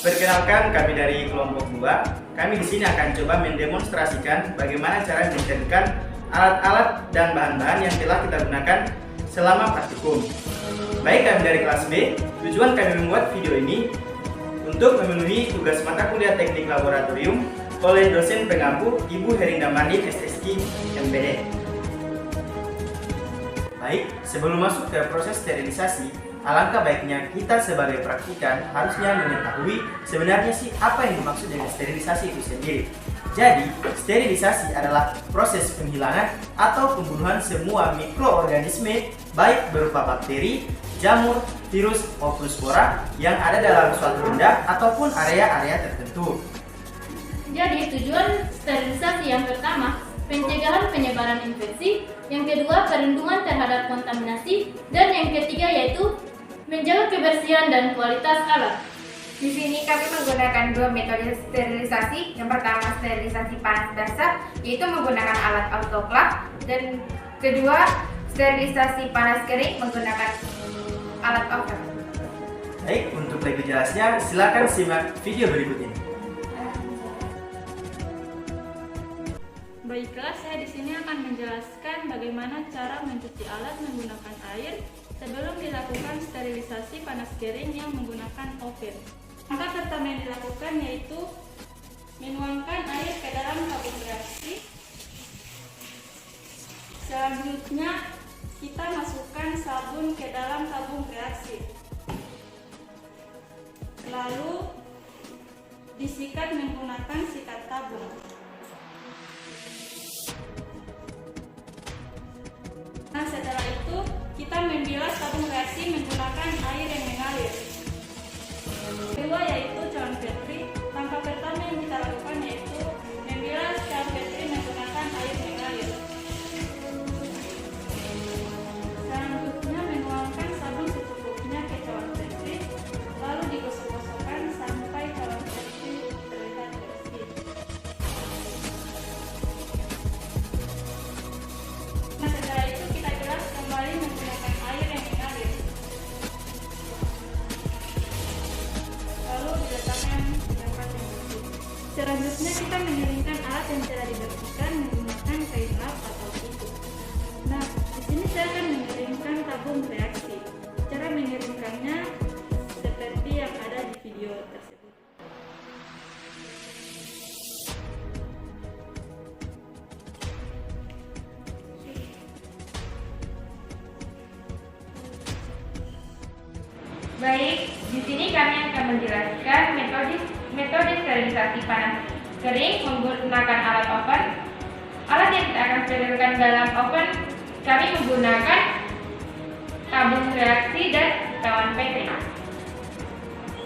Perkenalkan, kami dari kelompok 2. Kami di sini akan coba mendemonstrasikan bagaimana cara mencairkan alat-alat dan bahan-bahan yang telah kita gunakan selama praktikum. Baik, kami dari kelas B. Tujuan kami membuat video ini untuk memenuhi tugas mata kuliah teknik laboratorium oleh dosen pengampu Ibu Herinda Mandi SSI MPD. Baik, sebelum masuk ke proses sterilisasi, alangkah baiknya kita sebagai praktikan harusnya mengetahui sebenarnya sih apa yang dimaksud dengan sterilisasi itu sendiri. Jadi, sterilisasi adalah proses penghilangan atau pembunuhan semua mikroorganisme baik berupa bakteri, jamur, virus maupun spora yang ada dalam suatu benda ataupun area-area tertentu. Jadi, tujuan sterilisasi yang pertama, pencegahan penyebaran infeksi, yang kedua, perlindungan terhadap kontaminasi, dan yang ketiga yaitu menjaga kebersihan dan kualitas alat. Di sini kami menggunakan dua metode sterilisasi. Yang pertama sterilisasi panas dasar, yaitu menggunakan alat autoclave, dan kedua sterilisasi panas kering menggunakan alat oven. Baik, untuk lebih jelasnya silakan simak video berikut ini. Baiklah, saya di sini akan menjelaskan bagaimana cara mencuci alat menggunakan air sebelum dilakukan sterilisasi panas kering yang menggunakan oven. Langkah pertama yang dilakukan yaitu menuangkan air ke dalam tabung reaksi. Selanjutnya, kita masukkan sabun ke dalam tabung reaksi. Lalu, disikat menggunakan sikat tabung. Nah, setelah itu kita membilas tabung reaksi menggunakan air yang mengalir. Kedua yaitu cawan Petri. Langkah pertama yang kita lakukan yaitu membilas cawan Petri menggunakan air mengalir. Selanjutnya menuangkan sabun secukupnya ke cawan Petri, lalu digosok-gosokkan sampai cawan Petri terlihat bersih. Nah, setelah itu kita bilas kembali menggunakan air yang mengalir. Lalu diletakkan di tempat yang bersih. Selanjutnya kita mengeringkan alat yang telah dibersihkan menggunakan kain lap atau tisu. Nah, di sini saya akan mengeringkan tabung reaksi. Cara mengeringkannya seperti yang ada di video tersebut. Baik, di sini kami akan menjelaskan metode sterilisasi panas kering menggunakan alat oven. Alat yang kita akan sterilkan dalam oven kami menggunakan tabung reaksi dan cawan Petri.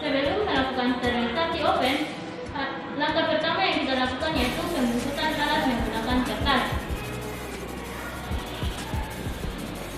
Sebelum melakukan sterilisasi oven, langkah pertama yang kita lakukan yaitu pembungkusan alat menggunakan kertas.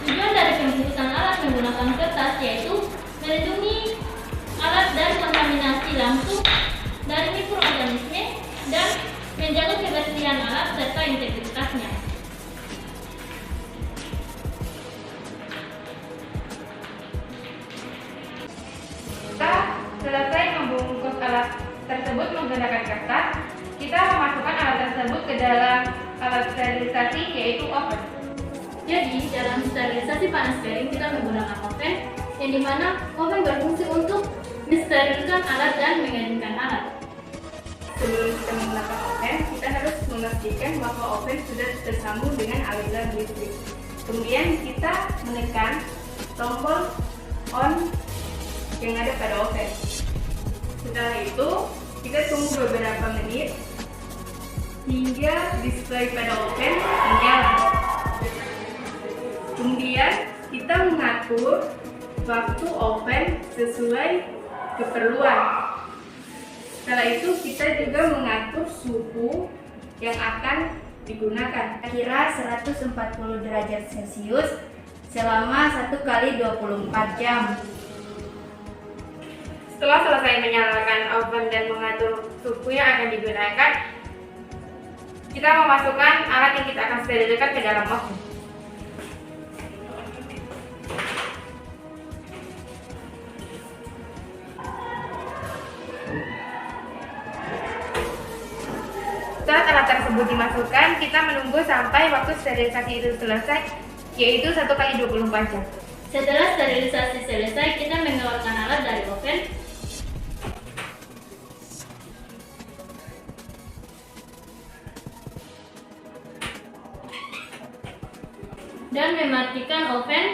Tujuan dari pembungkusan alat menggunakan kertas yaitu melindungi alat dari kontaminasi langsung dari mikroorganisme dan menjaga kebersihan alat serta integritasnya. Setelah selesai membungkus alat tersebut menggunakan kertas, kita memasukkan alat tersebut ke dalam alat sterilisasi yaitu oven. Jadi, dalam sterilisasi panas kering kita menggunakan oven, yang dimana oven berfungsi untuk mensterilkan alat dan mengeringkan alat. Sebelum kita menggunakan oven, kita harus memastikan bahwa oven sudah tersambung dengan aliran listrik. Kemudian kita menekan tombol on yang ada pada oven. Setelah itu, kita tunggu beberapa menit hingga display pada oven menyala. Kemudian kita mengatur waktu oven sesuai keperluan. Setelah itu kita juga mengatur suhu yang akan digunakan. Kira 140 derajat Celcius selama 1 kali 24 jam. Setelah selesai menyalakan oven dan mengatur suhu yang akan digunakan, kita memasukkan alat yang kita akan sterilkan ke dalam oven. tersebut dimasukkan, kita menunggu sampai waktu sterilisasi itu selesai, yaitu 1 kali 24 jam. Setelah sterilisasi selesai, kita mengeluarkan alat dari oven dan mematikan oven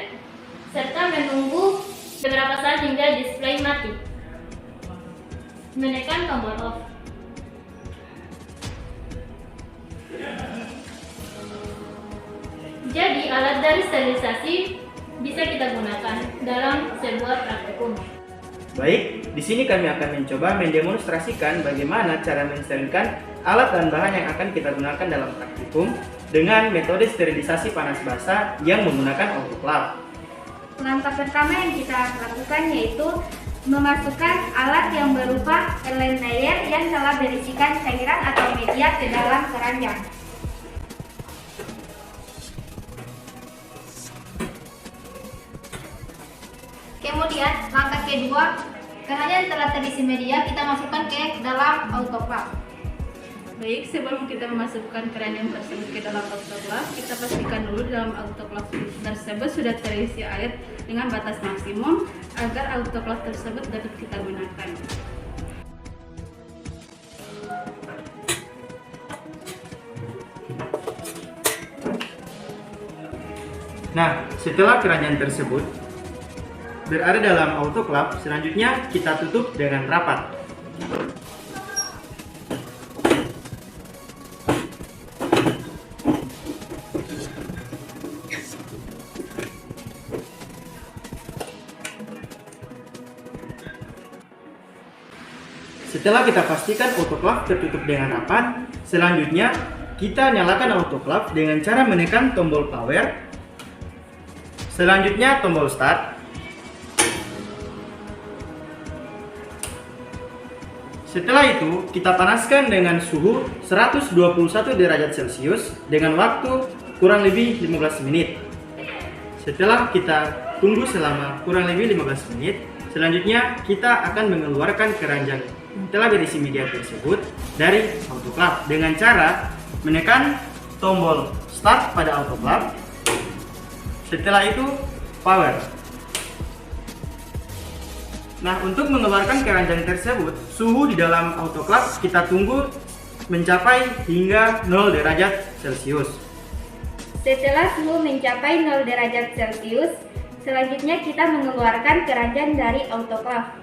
serta menunggu beberapa saat hingga display mati. Menekan tombol off. Jadi alat dari sterilisasi bisa kita gunakan dalam sebuah praktikum. Baik, di sini kami akan mencoba mendemonstrasikan bagaimana cara mensterilkan alat dan bahan yang akan kita gunakan dalam praktikum dengan metode sterilisasi panas basah yang menggunakan autoclave. Langkah pertama yang kita lakukan yaitu memasukkan alat yang berupa Ellen layer yang telah berisikan cairan atau media ke dalam keranjang. Kemudian langkah kedua, keranjang yang telah terisi media kita masukkan ke dalam autoclave. Baik, sebelum kita memasukkan keranjang tersebut ke dalam autoclave, kita pastikan dulu di dalam autoclave tersebut sudah terisi air dengan batas maksimum agar autoclave tersebut dapat kita gunakan. Nah, setelah keranjang tersebut berada dalam autoclave, selanjutnya kita tutup dengan rapat. Setelah kita pastikan autoclave tertutup dengan rapat, selanjutnya kita nyalakan autoclave dengan cara menekan tombol power, selanjutnya tombol start. Setelah itu, kita panaskan dengan suhu 121 derajat Celcius dengan waktu kurang lebih 15 menit. Setelah kita tunggu selama kurang lebih 15 menit, selanjutnya kita akan mengeluarkan keranjang yang telah berisi media tersebut dari autoclave dengan cara menekan tombol start pada autoclave. Setelah itu, power. Nah, untuk mengeluarkan keranjang tersebut, suhu di dalam autoclave kita tunggu mencapai hingga 0 derajat Celcius. Setelah suhu mencapai 0 derajat Celcius, selanjutnya kita mengeluarkan keranjang dari autoclave.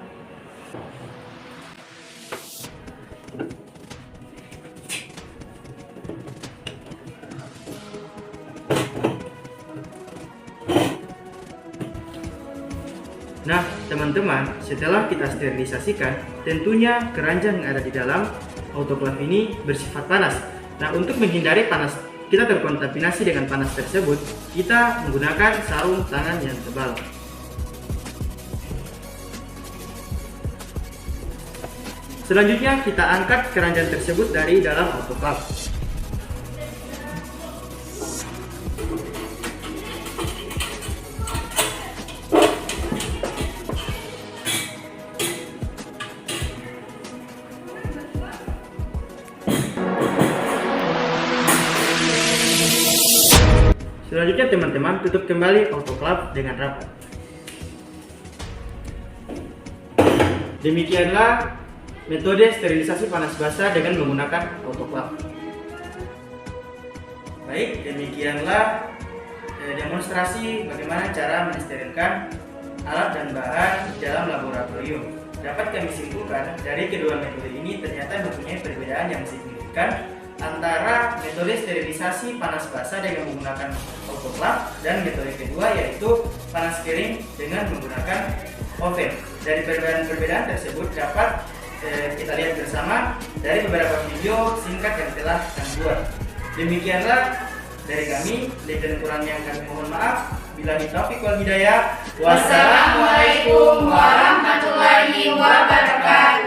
Nah, teman-teman, setelah kita sterilisasikan, tentunya keranjang yang ada di dalam autoclave ini bersifat panas. Nah, untuk menghindari panas kita terkontaminasi dengan panas tersebut, kita menggunakan sarung tangan yang tebal. Selanjutnya, kita angkat keranjang tersebut dari dalam autoclave. Selanjutnya teman-teman tutup kembali autoclave dengan rapat. Demikianlah metode sterilisasi panas basah dengan menggunakan autoclave. Baik, demikianlah demonstrasi bagaimana cara mensterilkan alat dan bahan dalam laboratorium. Dapat kami simpulkan dari kedua metode ini ternyata mempunyai perbedaan yang signifikan antara metode sterilisasi panas basah dengan menggunakan autoclave dan metode kedua yaitu panas kering dengan menggunakan oven. Dari perbedaan tersebut dapat kita lihat bersama dari beberapa video singkat yang telah kami buat. Demikianlah dari kami, lebih dan kurangnya kami mohon maaf. Billahi taufiq wal hidayah. Wassalamualaikum warahmatullahi wabarakatuh.